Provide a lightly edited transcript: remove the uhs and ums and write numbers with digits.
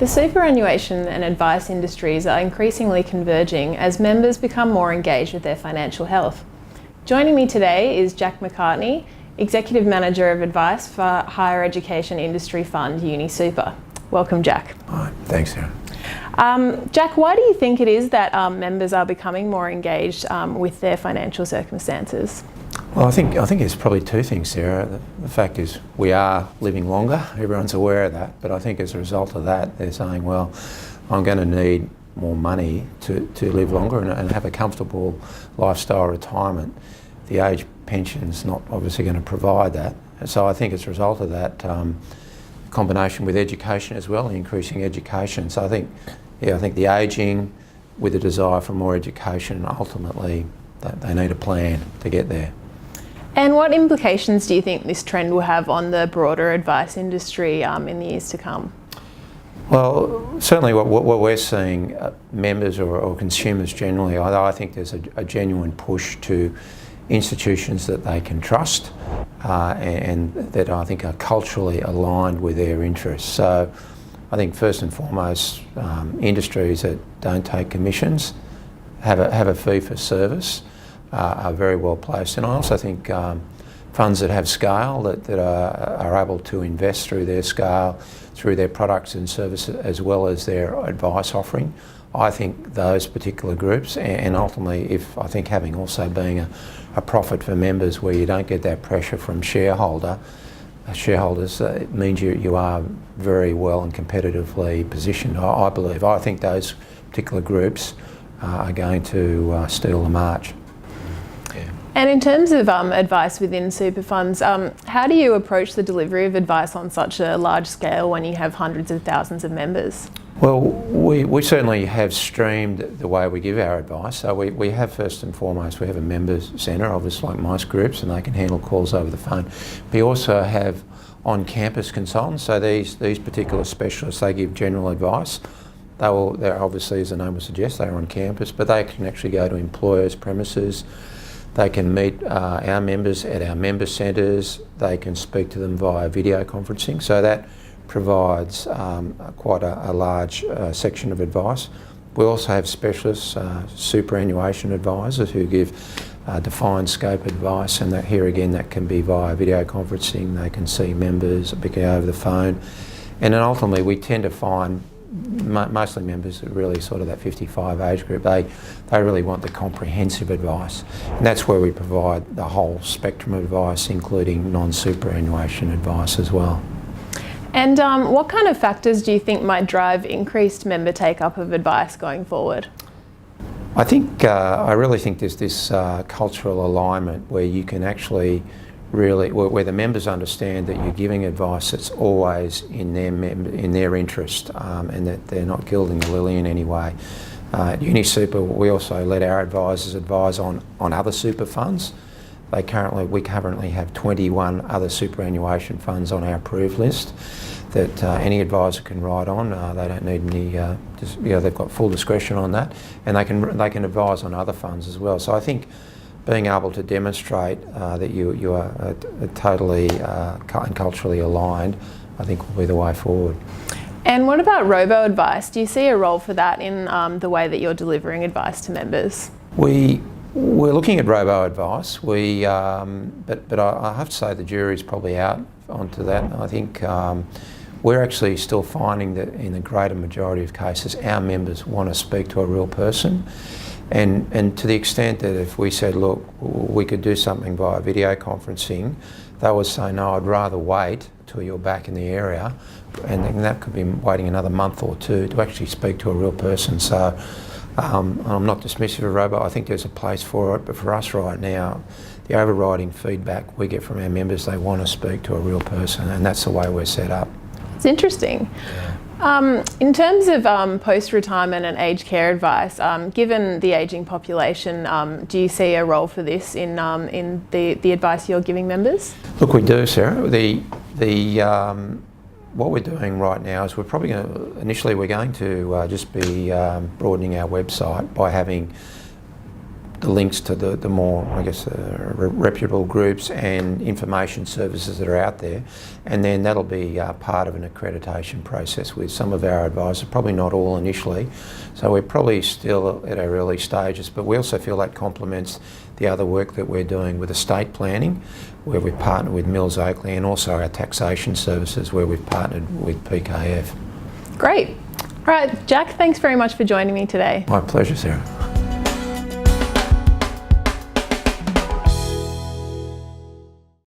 The superannuation and advice industries are increasingly converging as members become more engaged with their financial health. Joining me today is Jack McCartney, Executive Manager of Advice for higher education industry fund UniSuper. Welcome, Jack. Hi, thanks, Sarah. Jack, why do you think it is that members are becoming more engaged with their financial circumstances? Well, I think it's probably two things, Sarah. The fact is we are living longer, everyone's aware of that, but I think as a result of that, they're saying, well, I'm going to need more money to live longer and have a comfortable lifestyle retirement. The age pension's not obviously going to provide that. So I think as a result of that, combination with education as well, increasing education. So I think the ageing with the desire for more education, ultimately they need a plan to get there. And what implications do you think this trend will have on the broader advice industry in the years to come? Well, certainly what we're seeing, members or consumers generally, I think there's a genuine push to institutions that they can trust and that I think are culturally aligned with their interests. So I think first and foremost, industries that don't take commissions, have a fee for service, are very well placed. And I also think funds that have scale, that are able to invest through their scale, through their products and services, as well as their advice offering. I think those particular groups, and ultimately, if I think having also being a profit for members where you don't get that pressure from shareholders, it means you are very well and competitively positioned, I believe. I think those particular groups are going to steal the march. And in terms of advice within super funds, how do you approach the delivery of advice on such a large scale when you have hundreds of thousands of members? Well, we certainly have streamed the way we give our advice. So we have, first and foremost, we have a members centre, obviously like most groups, and they can handle calls over the phone. We also have on-campus consultants. So these particular specialists, they give general advice. They're obviously, as the name would suggest, they're on campus, but they can actually go to employers' premises. They can meet our members at our member centres. They can speak to them via video conferencing. So that provides quite a large section of advice. We also have specialists, superannuation advisors who give defined scope advice, and that here again that can be via video conferencing. They can see members, go over the phone, and then ultimately we tend to find mostly members are really sort of that 55 age group. They really want the comprehensive advice, and that's where we provide the whole spectrum of advice, including non-superannuation advice as well. And what kind of factors do you think might drive increased member take-up of advice going forward? I really think there's this cultural alignment where you can actually where the members understand that you're giving advice that's always in their interest, and that they're not gilding the lily in any way. At UniSuper, we also let our advisors advise on other super funds. We currently have 21 other superannuation funds on our approved list that any advisor can write on. They don't need any, they've got full discretion on that, and they can advise on other funds as well. So I think being able to demonstrate that you are totally and culturally aligned, I think will be the way forward. And what about Roboadvice? Do you see a role for that in the way that you're delivering advice to members? We're looking at Roboadvice. But I have to say the jury's probably out onto that. I think we're actually still finding that in the greater majority of cases, our members want to speak to a real person. And to the extent that if we said, look, we could do something via video conferencing, they would say, no, I'd rather wait till you're back in the area, and that could be waiting another month or two to actually speak to a real person. So I'm not dismissive of Robo. I think there's a place for it, but for us right now, the overriding feedback we get from our members, they want to speak to a real person, and that's the way we're set up. It's interesting. In terms of post-retirement and aged care advice, given the ageing population, do you see a role for this in the advice you're giving members? Look, we do, Sarah. What we're doing right now is we're going to just be broadening our website by having the links to the more, I guess, reputable groups and information services that are out there, and then that'll be part of an accreditation process with some of our advisors, probably not all initially. So we're probably still at our early stages, but we also feel that complements the other work that we're doing with estate planning, where we've partnered with Mills Oakley, and also our taxation services, where we've partnered with PKF. Great. All right, Jack, thanks very much for joining me today. My pleasure, Sarah.